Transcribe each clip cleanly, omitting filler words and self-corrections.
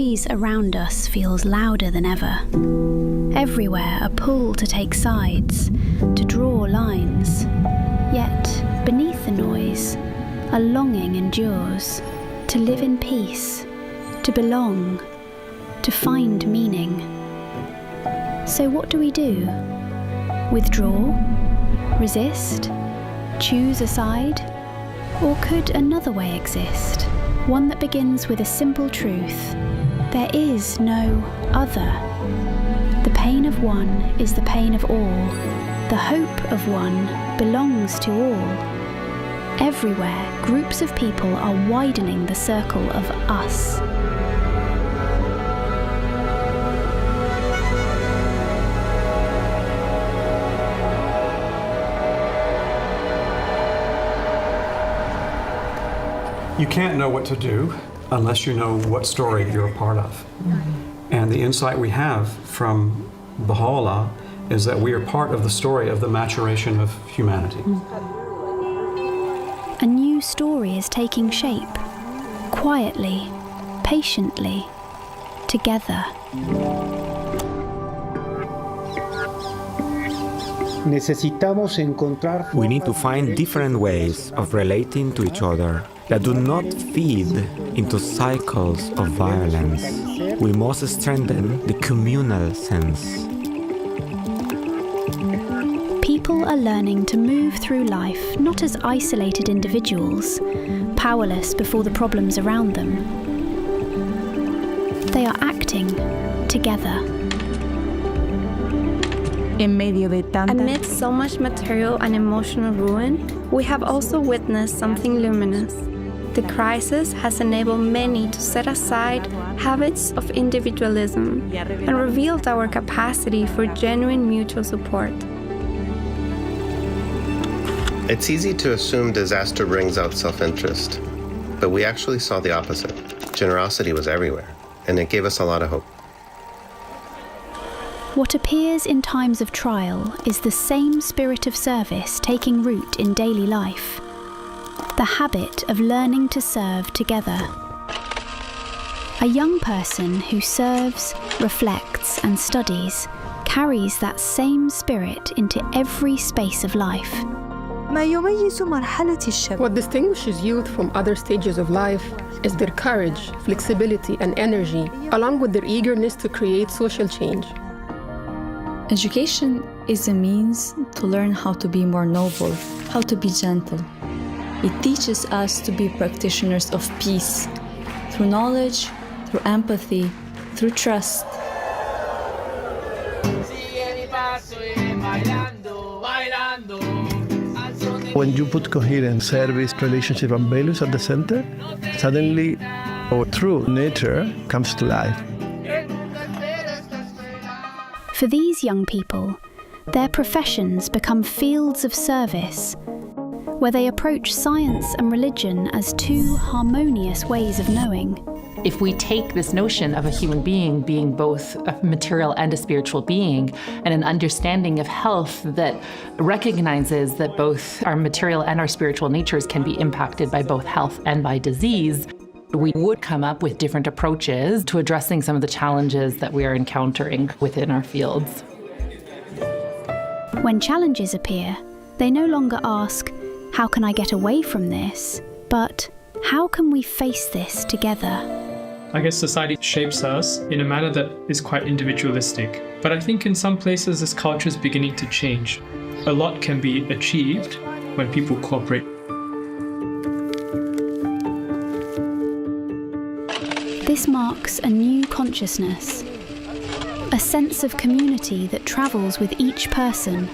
noise around us feels louder than ever. Everywhere a pull to take sides, to draw lines. Yet, beneath the noise, a longing endures, to live in peace, to belong, to find meaning. So what do we do? Withdraw? Resist? Choose a side? Or could another way exist? One that begins with a simple truth. There is no other. The pain of one is the pain of all. The hope of one belongs to all. Everywhere, groups of people are widening the circle of us. You can't know what to do unless you know what story you're a part of. And the insight we have from Baha'u'llah is that we are part of the story of the maturation of humanity. A new story is taking shape, quietly, patiently, together. We need to find different ways of relating to each other that do not feed into cycles of violence. We must strengthen the communal sense. People are learning to move through life not as isolated individuals, powerless before the problems around them. They are acting together. Amid so much material and emotional ruin, we have also witnessed something luminous. The crisis has enabled many to set aside habits of individualism and revealed our capacity for genuine mutual support. It's easy to assume disaster brings out self-interest, but we actually saw the opposite. Generosity was everywhere, and it gave us a lot of hope. What appears in times of trial is the same spirit of service taking root in daily life. The habit of learning to serve together. A young person who serves, reflects, and studies carries that same spirit into every space of life. What distinguishes youth from other stages of life is their courage, flexibility, and energy, along with their eagerness to create social change. Education is a means to learn how to be more noble, how to be gentle. It teaches us to be practitioners of peace, through knowledge, through empathy, through trust. When you put coherence, service, relationship, and values at the center, suddenly our true nature comes to life. For these young people, their professions become fields of service, where they approach science and religion as two harmonious ways of knowing. If we take this notion of a human being being both a material and a spiritual being, and an understanding of health that recognizes that both our material and our spiritual natures can be impacted by both health and by disease, we would come up with different approaches to addressing some of the challenges that we are encountering within our fields. When challenges appear, they no longer ask, "How can I get away from this?" but "How can we face this together?" I guess society shapes us in a manner that is quite individualistic. But I think in some places this culture is beginning to change. A lot can be achieved when people cooperate. This marks a new consciousness, a sense of community that travels with each person.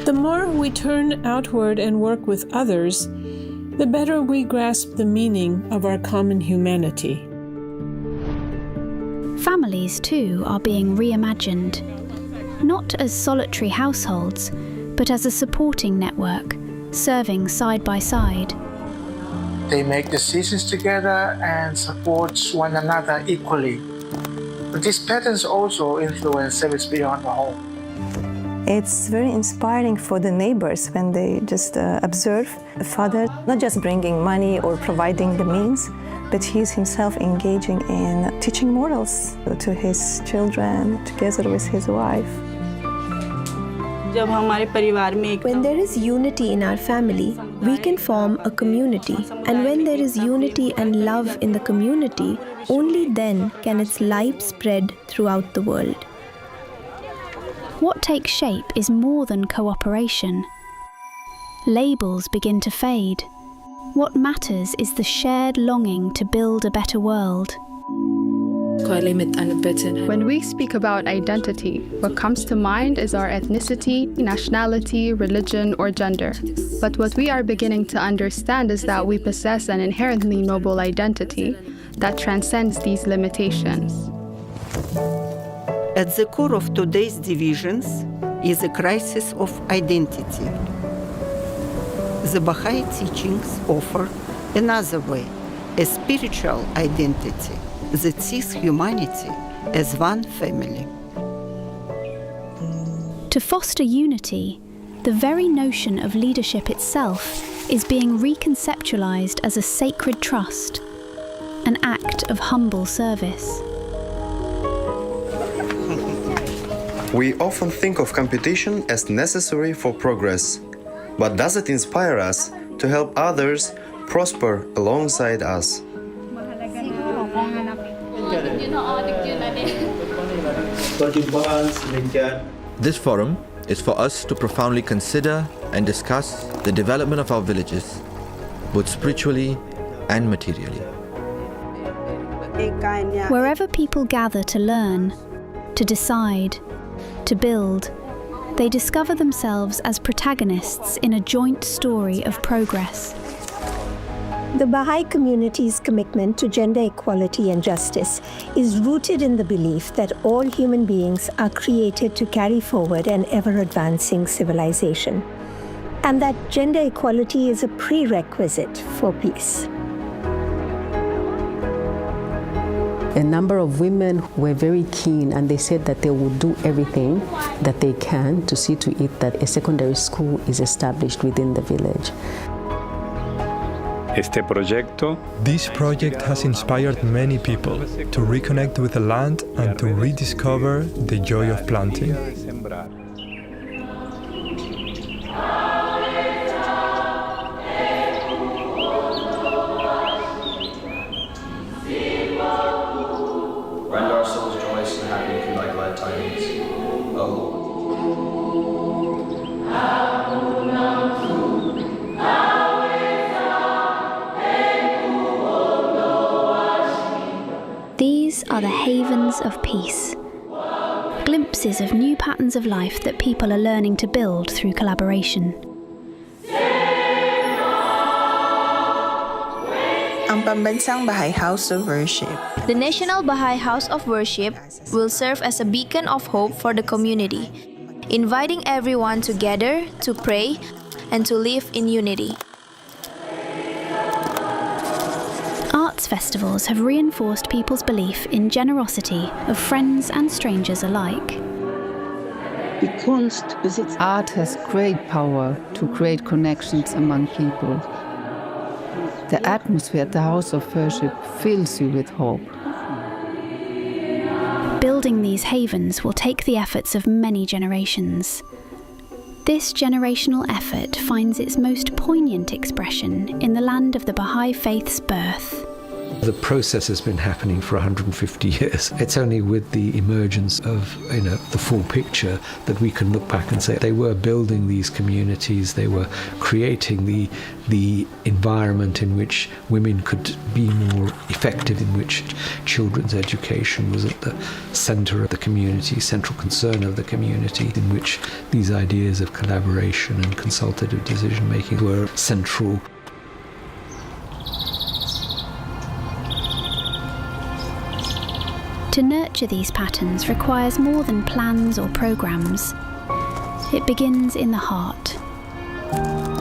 The more we turn outward and work with others, the better we grasp the meaning of our common humanity. Families, too, are being reimagined, not as solitary households, but as a supporting network, serving side by side. They make decisions together and support one another equally. But these patterns also influence service beyond the home. It's very inspiring for the neighbors when they just observe a father not just bringing money or providing the means, but he's himself engaging in teaching morals to his children together with his wife. When there is unity in our family, we can form a community. And when there is unity and love in the community, only then can its light spread throughout the world. What takes shape is more than cooperation. Labels begin to fade. What matters is the shared longing to build a better world. When we speak about identity, what comes to mind is our ethnicity, nationality, religion, or gender. But what we are beginning to understand is that we possess an inherently noble identity that transcends these limitations. At the core of today's divisions is a crisis of identity. The Baha'i teachings offer another way, a spiritual identity that sees humanity as one family. To foster unity, the very notion of leadership itself is being reconceptualized as a sacred trust, an act of humble service. We often think of competition as necessary for progress, but does it inspire us to help others prosper alongside us? This forum is for us to profoundly consider and discuss the development of our villages, both spiritually and materially. Wherever people gather to learn, to decide, to build, they discover themselves as protagonists in a joint story of progress. The Baha'i community's commitment to gender equality and justice is rooted in the belief that all human beings are created to carry forward an ever-advancing civilization, and that gender equality is a prerequisite for peace. A number of women were very keen, and they said that they would do everything that they can to see to it that a secondary school is established within the village. This project has inspired many people to reconnect with the land and to rediscover the joy of planting. Render our souls joyous and happy through thy glad tidings, O Lord. These are the havens of peace, glimpses of new patterns of life that people are learning to build through collaboration. Ang Pambansang Baha'i House of Worship. The National Baha'i House of Worship will serve as a beacon of hope for the community, inviting everyone to gather, to pray, and to live in unity. Arts festivals have reinforced people's belief in generosity of friends and strangers alike. Art has great power to create connections among people. The atmosphere at the House of Worship fills you with hope. Building these havens will take the efforts of many generations. This generational effort finds its most poignant expression in the land of the Baha'i faith's birth. The process has been happening for 150 years. It's only with the emergence of the full picture that we can look back and say they were building these communities, they were creating the environment in which women could be more effective, in which children's education was at the centre of the community, central concern of the community, in which these ideas of collaboration and consultative decision making were central. To nurture these patterns requires more than plans or programs. It begins in the heart.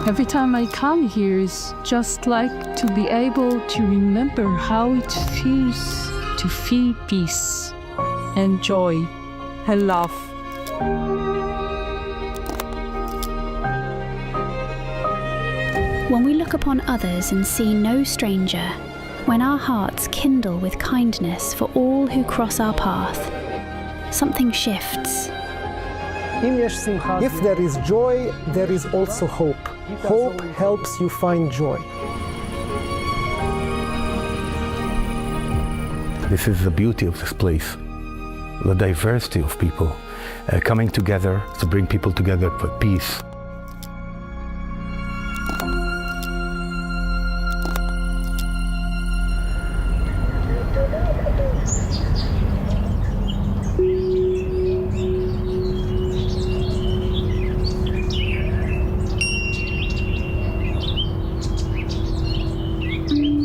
Every time I come here, it's just like to be able to remember how it feels to feel peace and joy and love. When we look upon others and see no stranger, when our hearts kindle with kindness for all who cross our path, something shifts. If there is joy, there is also hope. Hope helps you find joy. This is the beauty of this place, the diversity of people coming together to bring people together for peace.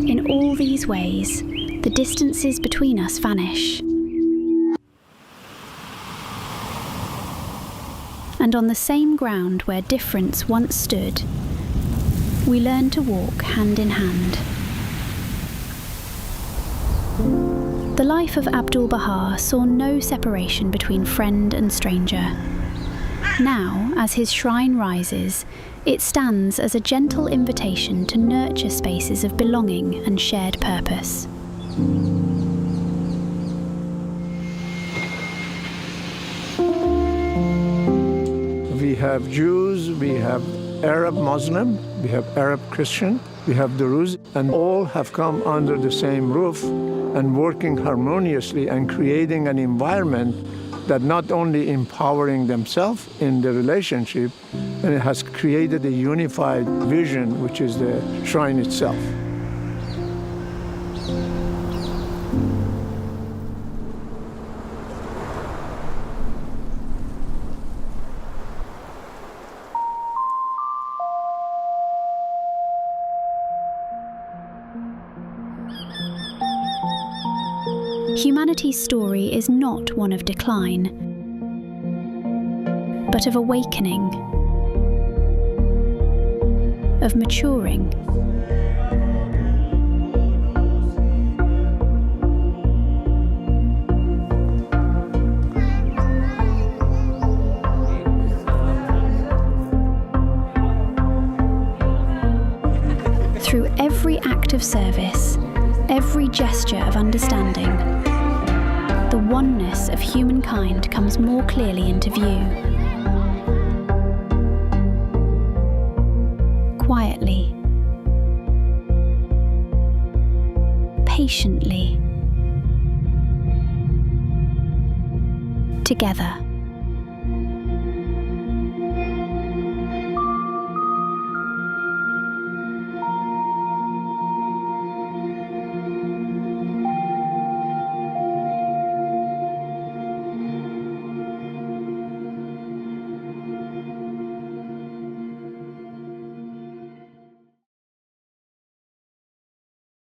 In all these ways, the distances between us vanish. And on the same ground where difference once stood, we learn to walk hand in hand. The life of Abdul-Baha saw no separation between friend and stranger. Now, as his shrine rises, it stands as a gentle invitation to nurture spaces of belonging and shared purpose. We have Jews, we have Arab Muslim, we have Arab Christian, we have Druze, and all have come under the same roof and working harmoniously and creating an environment that not only empowering themselves in the relationship, but it has created a unified vision, which is the shrine itself. Humanity's story is not one of decline, but of awakening, of maturing. Through every act of service, every gesture of understanding, the oneness of humankind comes more clearly into view. Quietly, patiently, together.